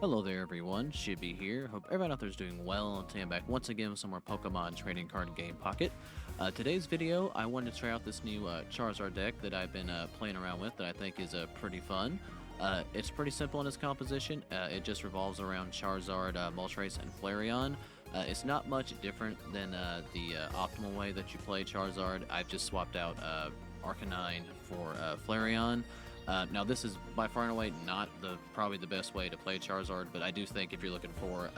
Hello there everyone, Shibby here. Hope everyone out there is doing well. Today I'm back once again with some more Pokemon trading card game pocket. Today's video, I wanted to try out this new Charizard deck that I've been playing around with that I think is pretty fun. It's pretty simple in its composition. It just revolves around Charizard, Moltres, and Flareon. It's not much different than the optimal way that you play Charizard. I've just swapped out Arcanine for Flareon. Now this is by far and away not probably the best way to play Charizard, but I do think if you're looking for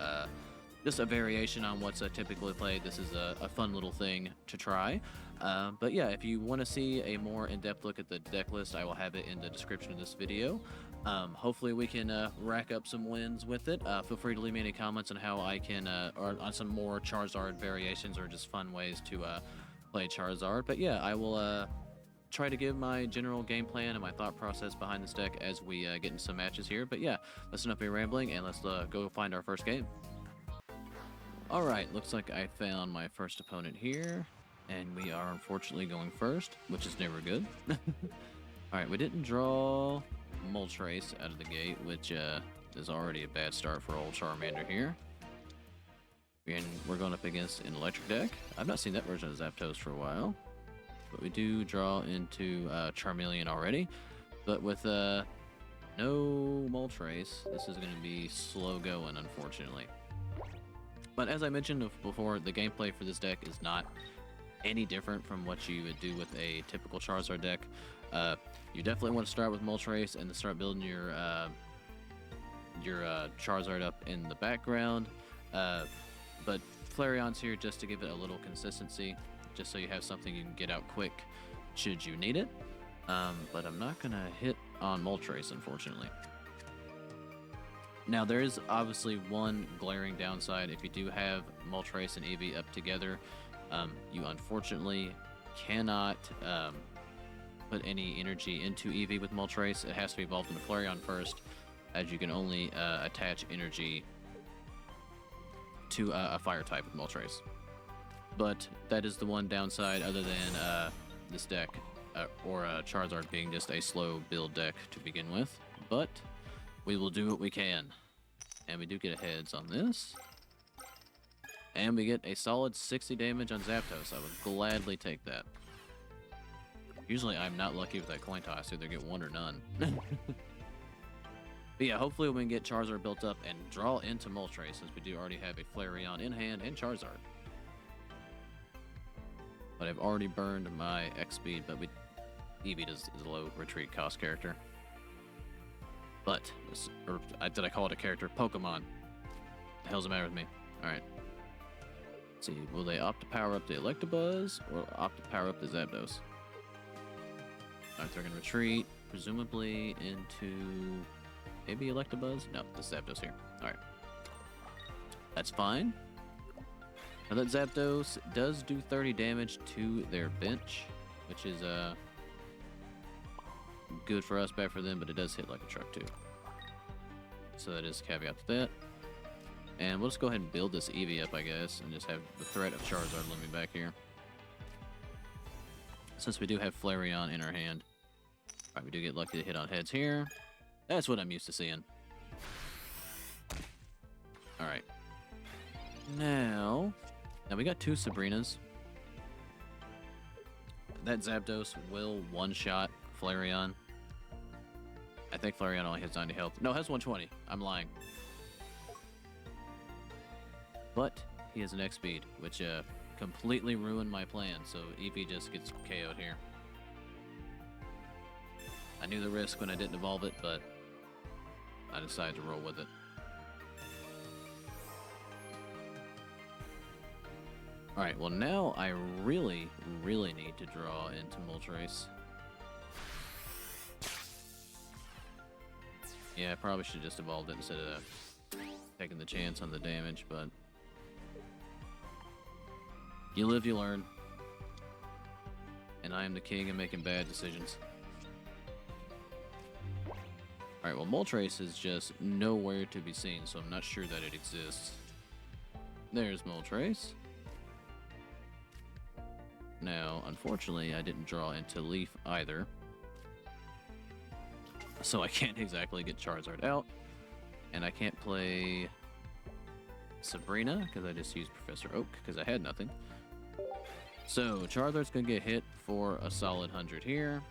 just a variation on what's typically played, this is a fun little thing to try. But yeah, if you want to see a more in-depth look at the deck list, I will have it in the description of this video. Hopefully we can rack up some wins with it. Feel free to leave me any comments on how I can, or on some more Charizard variations or just fun ways to play Charizard. But yeah, I will try to give my general game plan and my thought process behind this deck as we get into some matches here. But yeah, let's not be rambling and let's go find our first game. Alright, looks like I found my first opponent here, and we are unfortunately going first, which is never good. Alright, we didn't draw Moltres out of the gate, which is already a bad start for old Charmander here. And we're going up against an electric deck. I've not seen that version of Zapdos for a while. But we do draw into Charmeleon already. But with no Moltres, this is going to be slow going, unfortunately. But as I mentioned before, the gameplay for this deck is not any different from what you would do with a typical Charizard deck. You definitely want to start with Moltres and to start building your Charizard up in the background. But Flareon's here just to give it a little consistency, just so you have something you can get out quick should you need it. But I'm not going to hit on Moltres, unfortunately. Now, there is obviously one glaring downside. If you do have Moltres and Eevee up together, you unfortunately cannot put any energy into Eevee with Moltres. It has to be evolved into Flareon first, as you can only attach energy to a fire type with Moltres. But that is the one downside, other than this deck or Charizard being just a slow build deck to begin with. But we will do what we can. And we do get a heads on this. And we get a solid 60 damage on Zapdos. I would gladly take that. Usually I'm not lucky with that coin toss. Either get one or none. But yeah, hopefully we can get Charizard built up and draw into Moltres, since we do already have a Flareon in hand and Charizard. But I've already burned my X speed, but Eevee is a low retreat cost character. But, did I call it a character? Pokemon. The hell's the matter with me? Alright. Let's see, will they opt to power up the Electabuzz, or opt to power up the Zapdos? Alright, they're gonna retreat, presumably into maybe Electabuzz? No, the Zapdos here. Alright. That's fine. Now that Zapdos does do 30 damage to their bench, which is good for us, bad for them, but it does hit like a truck too. So that is a caveat to that. And we'll just go ahead and build this Eevee up, I guess, and just have the threat of Charizard looming back here. Since we do have Flareon in our hand. Alright, we do get lucky to hit on heads here. That's what I'm used to seeing. Alright. Now we got two Sabrinas. That Zapdos will one-shot Flareon. I think Flareon only has 90 health. No, it has 120. I'm lying. But he has an X speed, which completely ruined my plan, so Eevee just gets KO'd here. I knew the risk when I didn't evolve it, but I decided to roll with it. Alright, well now I really need to draw into Moltres. Yeah, I probably should have just evolved it instead of taking the chance on the damage, but you live, you learn. And I am the king of making bad decisions. Alright, well Moltres is just nowhere to be seen, so I'm not sure that it exists. There's Moltres. Now, unfortunately, I didn't draw into Leaf either. So I can't exactly get Charizard out. And And I can't play Sabrina because I just used Professor Oak because I had nothing. So Charizard's going to get hit for a solid 100 here.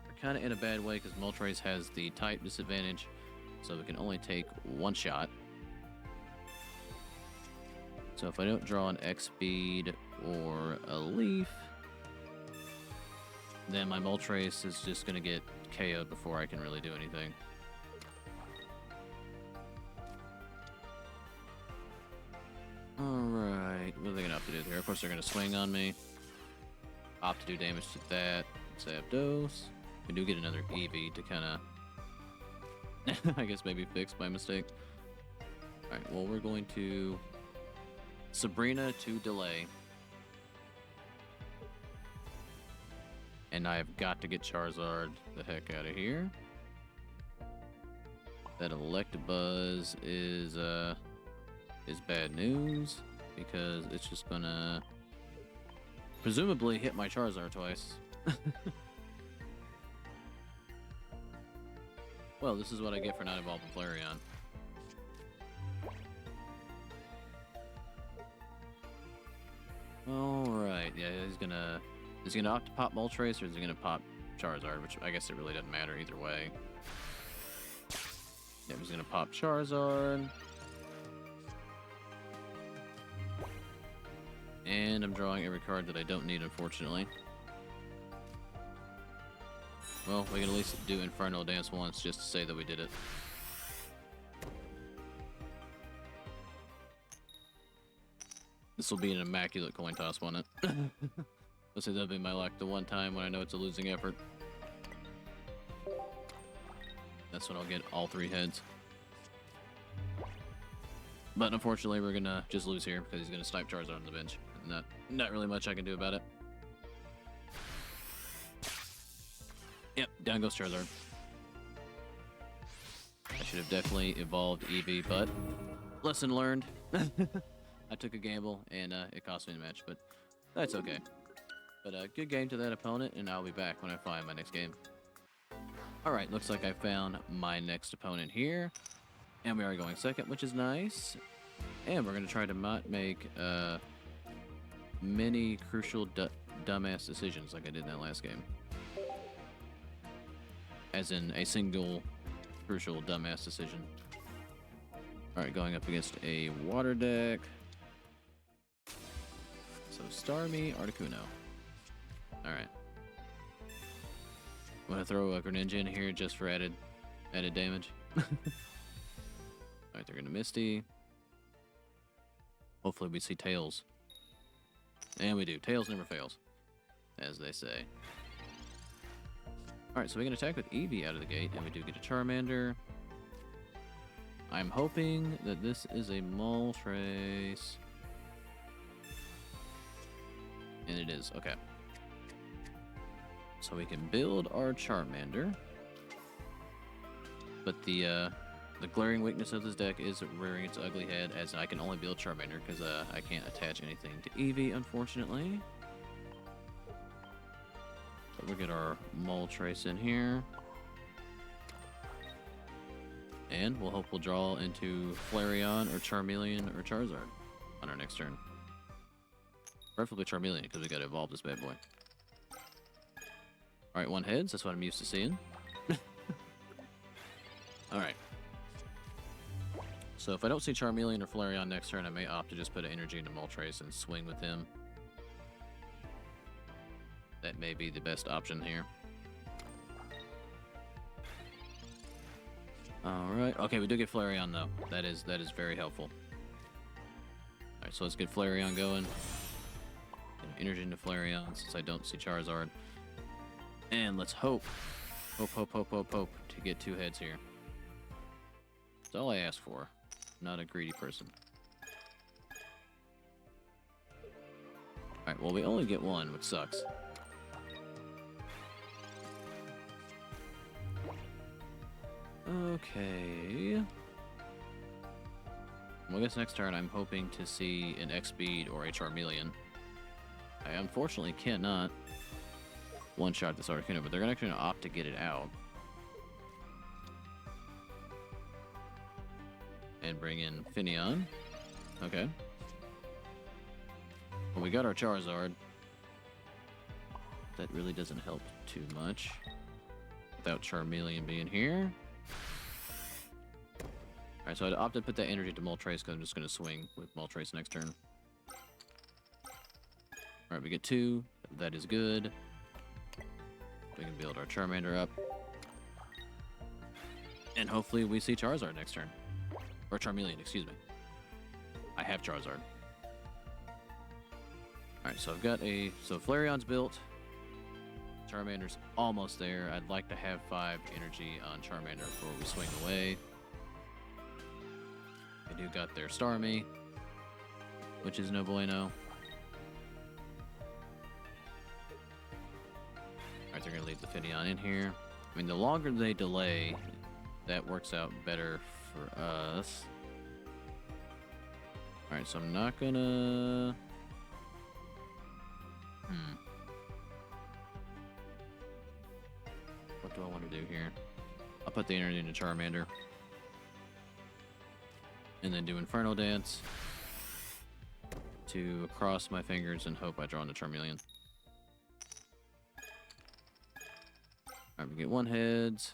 We're kind of in a bad way because Moltres has the type disadvantage, so we can only take one shot. So if I don't draw an X-Speed or a Leaf, then my Moltres is just going to get KO'd before I can really do anything. Alright, what are they going to have to do there? Of course they're going to swing on me. Opt to do damage to that. Zapdos. We do get another Eevee to kind of, I guess maybe fix my mistake. Alright, well we're going to Sabrina to delay. And I've got to get Charizard the heck out of here. That Electabuzz is bad news because it's just gonna presumably hit my Charizard twice. Well, this is what I get for not evolving Flareon. Alright, yeah, is he gonna opt to pop Moltres, or is he gonna pop Charizard, which I guess it really doesn't matter either way. Yeah, he's gonna pop Charizard. And I'm drawing every card that I don't need, unfortunately. Well, we can at least do Inferno Dance once just to say that we did it. This will be an immaculate coin toss, won't it? Let's say that'll be my luck the one time when I know it's a losing effort. That's when I'll get all 3 heads. But unfortunately, we're gonna just lose here because he's gonna snipe Charizard on the bench. Not really much I can do about it. Yep, down goes Charizard. I should have definitely evolved Eevee, but lesson learned. I took a gamble and it cost me the match, but that's okay. But good game to that opponent, and I'll be back when I find my next game. Alright, looks like I found my next opponent here. And we are going second, which is nice. And we're going to try to not make many crucial dumbass decisions like I did in that last game. As in a single crucial dumbass decision. Alright, going up against a water deck. So Starmie, Articuno. Alright. I'm going to throw a Greninja in here just for added damage. Alright, they're going to Misty. Hopefully we see Tails. And we do. Tails never fails, as they say. Alright, so we can attack with Eevee out of the gate, and we do get a Charmander. I'm hoping that this is a Moltres. And it is. Okay. So we can build our Charmander. But the glaring weakness of this deck is rearing its ugly head, as I can only build Charmander because I can't attach anything to Eevee, unfortunately. But we'll get our Moltres in here. And we'll hope we'll draw into Flareon or Charmeleon or Charizard on our next turn. Preferably Charmeleon because we gotta evolve this bad boy. Alright, 1 heads, that's what I'm used to seeing. Alright. So if I don't see Charmeleon or Flareon next turn, I may opt to just put an energy into Moltres and swing with him. That may be the best option here. Alright, okay, we do get Flareon though. That is very helpful. Alright, so let's get Flareon going. Energy into Flareon since I don't see Charizard. And let's hope to get 2 heads here. That's all I ask for. I'm not a greedy person. Alright, well we only get 1, which sucks. Okay. Well, I guess next turn I'm hoping to see an X-Speed or a Charmeleon. I unfortunately cannot one-shot this Articuno, but they're actually going to opt to get it out. And bring in Flareon. Okay. Well, we got our Charizard. That really doesn't help too much. Without Charmeleon being here. Alright, so I'd opted to put that energy to Moltres because I'm just going to swing with Moltres next turn. Alright, we get 2. That is good. We can build our Charmander up. And hopefully we see Charizard next turn. Or Charmeleon, excuse me. I have Charizard. Alright, so I've got a... So Flareon's built. Charmander's almost there. I'd like to have 5 energy on Charmander before we swing away. They do got their Starmie, which is no bueno. Alright, they're going to leave the Flareon in here. I mean, the longer they delay, that works out better for us. Alright, so I'm not gonna... What do I want to do here? I'll put the energy into Charmander. And then do Inferno Dance to cross my fingers and hope I draw into Charmeleon. Alright, we get 1 heads.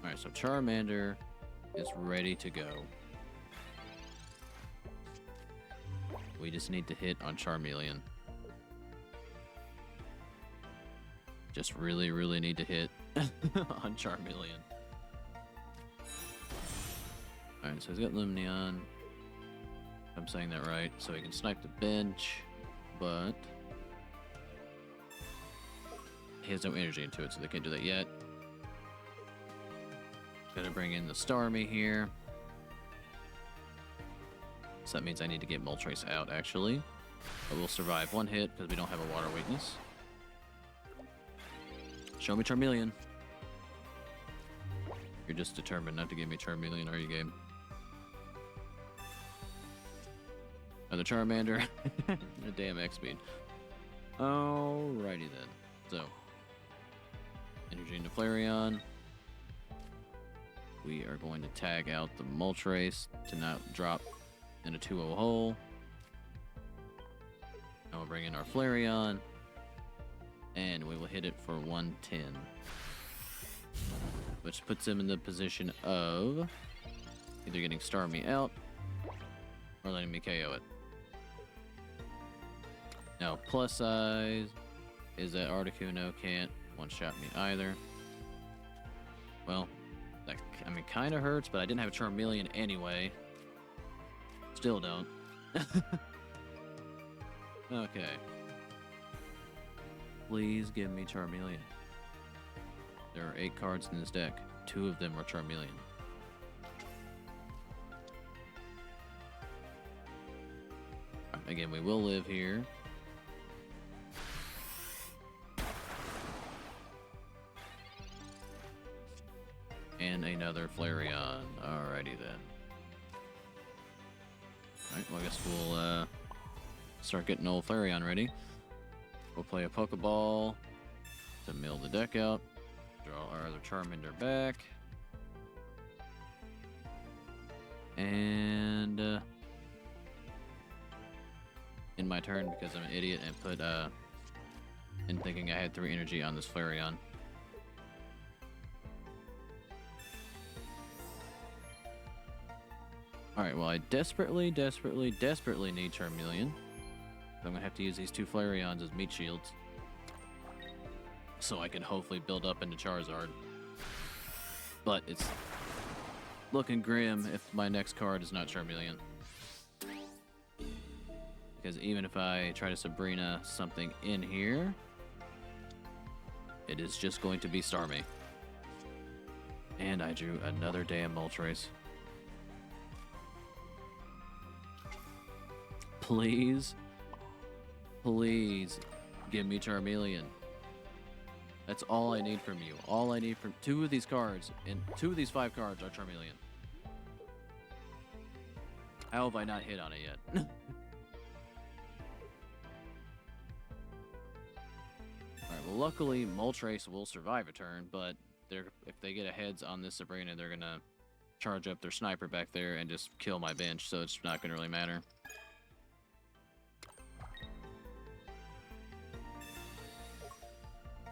Alright, so Charmander is ready to go. We just need to hit on Charmeleon. Just really, really need to hit on Charmeleon. Alright, so he's got Lumineon. I'm saying that right. So he can snipe the bench, but he has no energy into it, so they can't do that yet. Gotta bring in the Starmie here. So that means I need to get Moltres out, actually. But we'll survive 1 hit because we don't have a water weakness. Show me Charmeleon. You're just determined not to give me Charmeleon, are you, game? Another Charmander. A damn X-Speed. Alrighty then. So, energy into Flareon. We are going to tag out the Moltres to not drop in a 2-0 hole. And we'll bring in our Flareon. And we will hit it for 110. Which puts him in the position of either getting Starmie out or letting me KO it. Now, plus size is that Articuno can't one-shot me either. Well, that, I mean, kind of hurts, but I didn't have a Charmeleon anyway. Still don't. Okay. Please give me Charmeleon. There are 8 cards in this deck. 2 of them are Charmeleon. Again, we will live here. And another Flareon. Alrighty then. Alright, well I guess we'll start getting old Flareon ready. We'll play a Poké Ball to mill the deck out. Draw our other Charmander back. And in my turn, because I'm an idiot and put in thinking I had 3 energy on this Flareon. Alright, well I desperately need Charmeleon. I'm gonna have to use these 2 Flareons as meat shields. So I can hopefully build up into Charizard. But it's looking grim if my next card is not Charmeleon. Because even if I try to Sabrina something in here, it is just going to be Starmie. And I drew another damn Moltres. Please, please give me Charmeleon. That's all I need from you. All I need from 2 of these cards, and 2 of these 5 cards are Charmeleon. How have I not hit on it yet? Alright, well luckily Moltres will survive a turn, but if they get a heads on this Sabrina, they're gonna charge up their sniper back there and just kill my bench, so it's not going to really matter.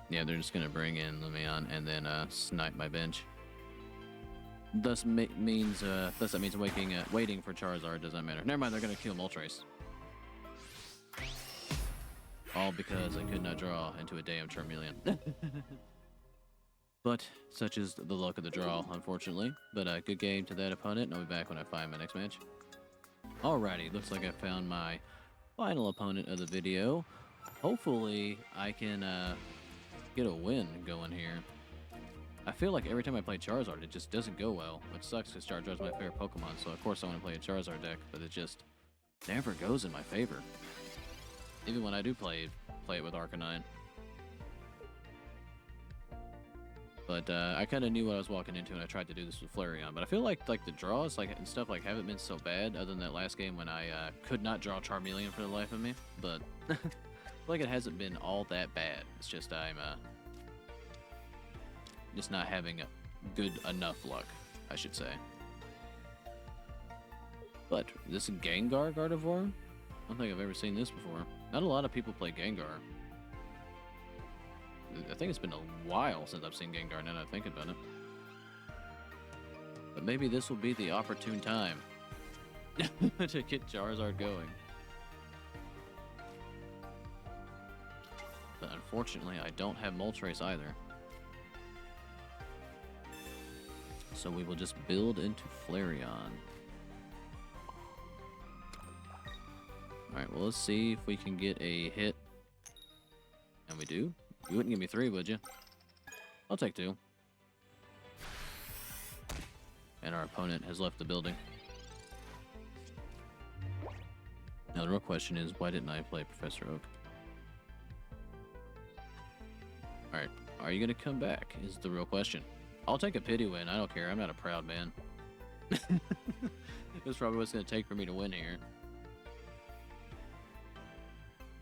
Yeah, they're just going to bring in Lumion and then snipe my bench. Thus that means waiting for Charizard doesn't matter. Never mind, they're going to kill Moltres. All because I could not draw into a damn Charmeleon. But such is the luck of the draw, unfortunately. But good game to that opponent, and I'll be back when I find my next match. Alrighty, looks like I found my final opponent of the video. Hopefully, I can get a win going here. I feel like every time I play Charizard, it just doesn't go well, which sucks because Charizard's my favorite Pokemon, so of course I want to play a Charizard deck, but it just never goes in my favor. Even when I do play it with Arcanine. But I kind of knew what I was walking into, and I tried to do this with Flareon. But I feel like the draws and stuff haven't been so bad, other than that last game when I could not draw Charmeleon for the life of me. But I feel like it hasn't been all that bad. It's just I'm just not having a good enough luck, I should say. But this is Gengar Gardevoir? I don't think I've ever seen this before. Not a lot of people play Gengar. I think it's been a while since I've seen Gengar, now that I think about it. But maybe this will be the opportune time to get Charizard going. But unfortunately, I don't have Moltres either. So we will just build into Flareon. Alright, well, let's see if we can get a hit. And we do. You wouldn't give me 3, would you? I'll take 2. And our opponent has left the building. Now the real question is, why didn't I play Professor Oak? Alright, are you going to come back is the real question. I'll take a pity win, I don't care, I'm not a proud man. That's probably what it's going to take for me to win here.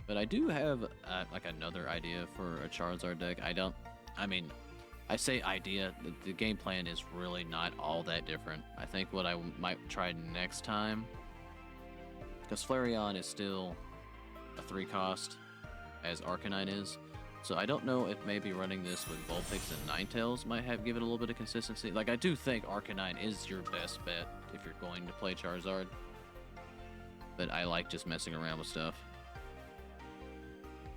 But I do have, another idea for a Charizard deck. I say idea, the game plan is really not all that different. I think what I might try next time, because Flareon is still a 3 cost, as Arcanine is, so I don't know if maybe running this with Vulpix and Ninetales might give it a little bit of consistency. I do think Arcanine is your best bet if you're going to play Charizard, but I like just messing around with stuff.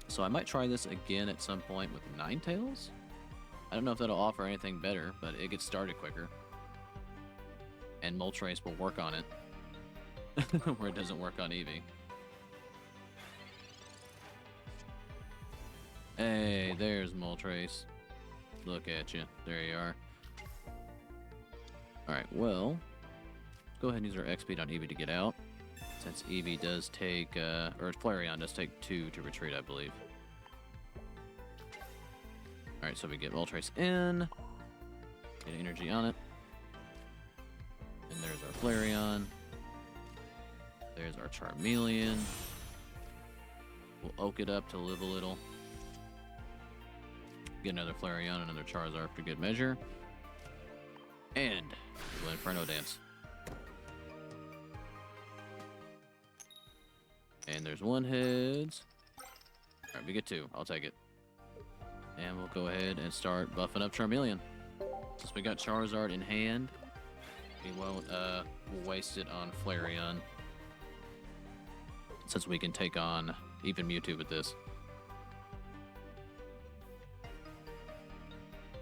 So I might try this again at some point with Ninetales. I don't know if that'll offer anything better, but it gets started quicker. And Moltres will work on it. Where it doesn't work on Eevee. Hey, there's Moltres. Look at you. There you are. Alright, well, go ahead and use our X speed on Eevee to get out. Since Eevee does take, or Flareon does take 2 to retreat, I believe. Alright, so we get Moltres in. Get energy on it. And there's our Flareon. There's our Charmeleon. We'll oak it up to live a little. Get another Flareon, another Charizard for good measure. And we'll Inferno Dance. And there's 1 heads. Alright, we get 2. I'll take it. And we'll go ahead and start buffing up Charmeleon. Since we got Charizard in hand, we won't waste it on Flareon. Since we can take on even Mewtwo with this.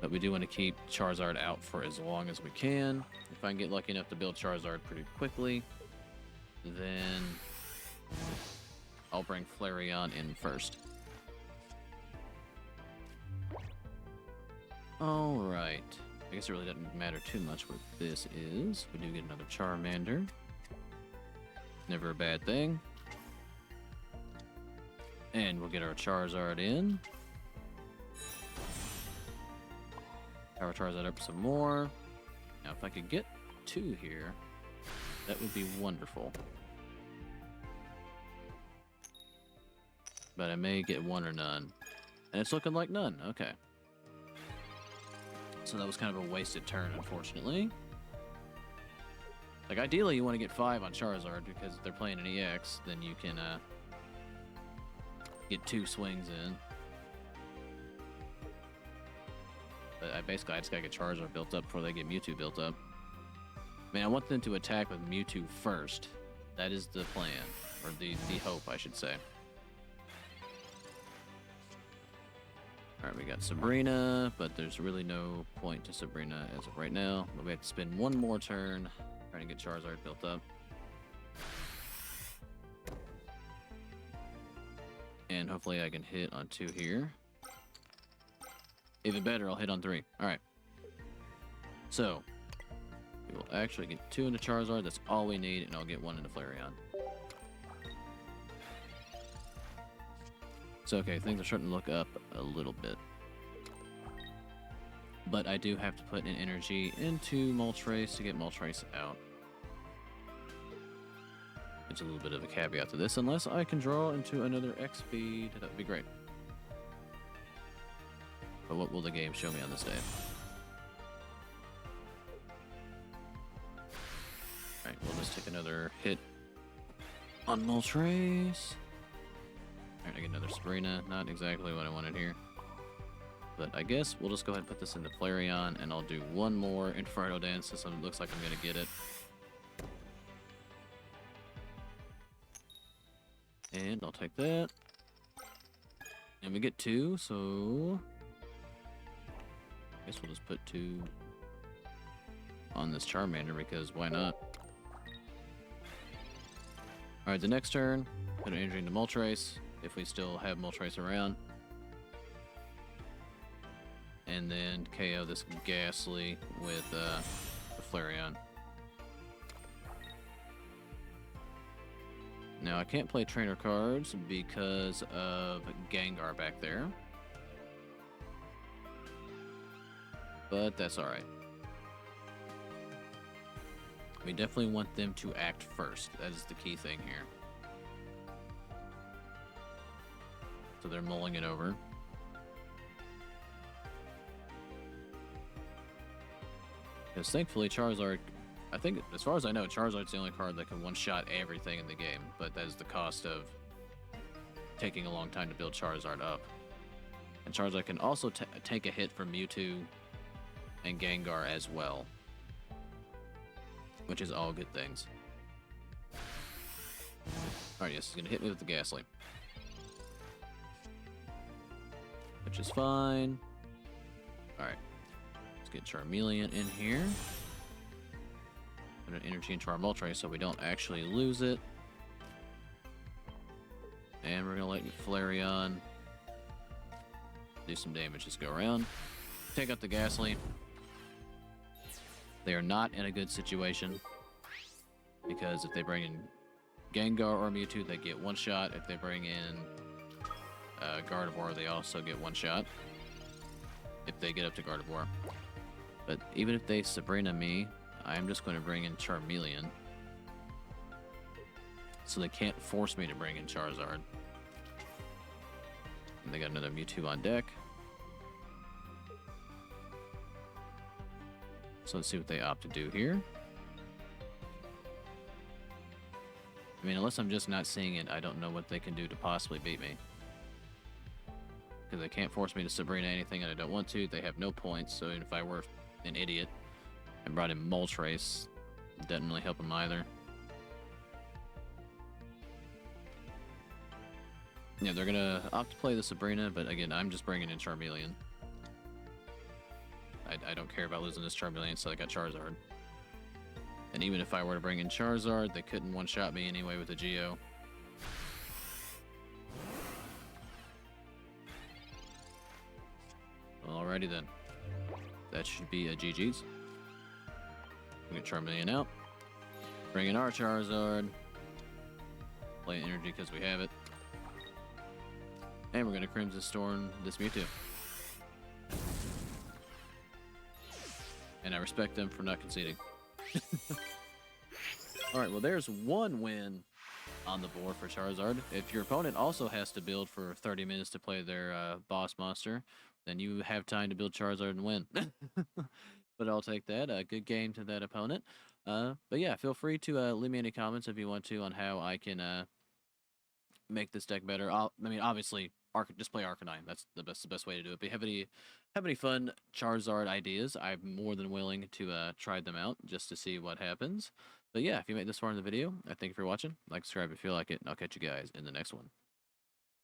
But we do want to keep Charizard out for as long as we can. If I can get lucky enough to build Charizard pretty quickly, then I'll bring Flareon in first. Alright. I guess it really doesn't matter too much what this is. We do get another Charmander. Never a bad thing. And we'll get our Charizard in. Power Charizard up some more. Now if I could get 2 here, that would be wonderful. But I may get 1 or none. And it's looking like none. Okay. So that was kind of a wasted turn, unfortunately. Like, ideally, you want to get 5 on Charizard, because if they're playing an EX, then you can get 2 swings in. But I just gotta get Charizard built up before they get Mewtwo built up. I mean, I want them to attack with Mewtwo first. That is the plan, or the hope, I should say. Alright, we got Sabrina, but there's really no point to Sabrina as of right now. But we have to spend one more turn trying to get Charizard built up. And hopefully I can hit on 2 here. Even better, I'll hit on 3. Alright. So, we will actually get 2 into Charizard. That's all we need, and I'll get 1 into Flareon. So, okay, things are starting to look up a little bit. But I do have to put in energy into Moltres to get Moltres out. It's a little bit of a caveat to this, unless I can draw into another X speed. That would be great. But what will the game show me on this day? Alright, we'll just take another hit on Moltres. Alright, I get another Sabrina. Not exactly what I wanted here. But I guess we'll just go ahead and put this into Flareon, and I'll do one more Inferno Dance since it looks like I'm going to get it. And I'll take that. And we get 2, so I guess we'll just put 2 on this Charmander, because why not? Alright, the next turn, put an energy into Moltres, if we still have Moltres around. And then KO this Ghastly with the Flareon. Now, I can't play trainer cards because of Gengar back there. But that's alright. We definitely want them to act first. That is the key thing here. So they're mulling it over. Because thankfully Charizard, I think, as far as I know, Charizard's the only card that can one-shot everything in the game, but that is the cost of taking a long time to build Charizard up. And Charizard can also take a hit from Mewtwo and Gengar as well, which is all good things. Alright, yes, he's going to hit me with the Ghastly, which is fine. Alright, let's get Charmeleon in here. Put an energy into our Moltres so we don't actually lose it. And we're going to let Flareon do some damage. Just go around. Take out the Ghastly. They are not in a good situation, because if they bring in Gengar or Mewtwo, they get one shot. If they bring in Gardevoir, they also get one shot. If they get up to Gardevoir. But even if they Sabrina me, I'm just going to bring in Charmeleon. So they can't force me to bring in Charizard. And they got another Mewtwo on deck. So let's see what they opt to do here. I mean, unless I'm just not seeing it, I don't know what they can do to possibly beat me. Because they can't force me to Sabrina anything and I don't want to. They have no points, so even if I were an idiot and brought in Moltres, it doesn't really help them either. Yeah, they're going to opt to play the Sabrina, but again, I'm just bringing in Charmeleon. I don't care about losing this Charmeleon, so I got Charizard. And even if I were to bring in Charizard, they couldn't one-shot me anyway with a Geo. Alrighty then. That should be a GG's. We get Charmeleon out. Bring in our Charizard. Play energy because we have it. And we're going to Crimson Storm this Mewtwo. And I respect them for not conceding. Alright, well there's one win on the board for Charizard. If your opponent also has to build for 30 minutes to play their boss monster, then you have time to build Charizard and win. but I'll take that. A good game to that opponent. But yeah, feel free to leave me any comments if you want to on how I can make this deck better. I mean, obviously, just play Arcanine. That's the best way to do it. But have any fun Charizard ideas, I'm more than willing to try them out just to see what happens. But yeah, if you made this far in the video, I thank you for watching. Like, subscribe if you like it, and I'll catch you guys in the next one.